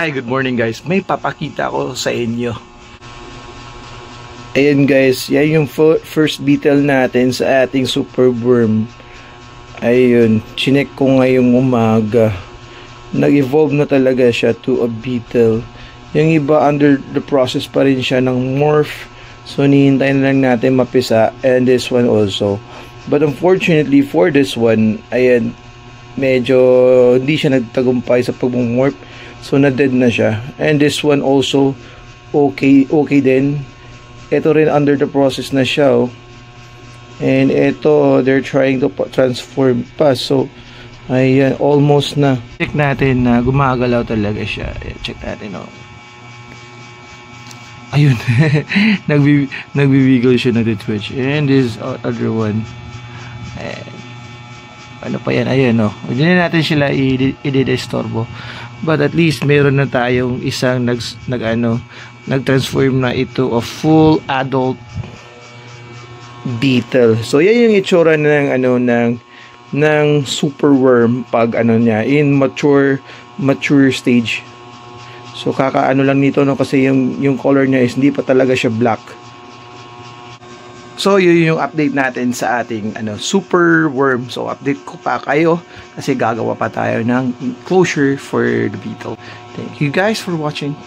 Hi, good morning guys. May papakita ko sa inyo. Ayan guys, yan yung first beetle natin sa ating super worm. Ayun, chinek ko ngayong umaga. Nag-evolve na talaga siya to a beetle. Yung iba under the process pa rin siya ng morph. So nihintayin lang natin mapisa, and this one also. But unfortunately for this one, ayan, medyo hindi siya nagtagumpay sa pag-morph. So na-dead na siya. And this one also okay din. Ito rin under the process na siya, oh. And ito they're trying to transform pa. So ayan, almost na. Check natin na gumagalaw talaga siya. Ayan, check natin, oh. Ayun. Nagbibigol siya, nag-twitch. And this other one. Ayan. Ano pa yan? Ayan, oh. Hindi na natin sila i-disturbo. But at least meron na tayong isang nag-transform na ito of full adult beetle. So yan yung itsura ng ng super worm pag niya in mature stage. So kakaano lang nito, no, kasi yung color niya is hindi pa talaga siya black. So yun yung update natin sa ating super worm. So update ko pa kayo kasi gagawa pa tayo ng enclosure for the beetle. Thank you guys for watching.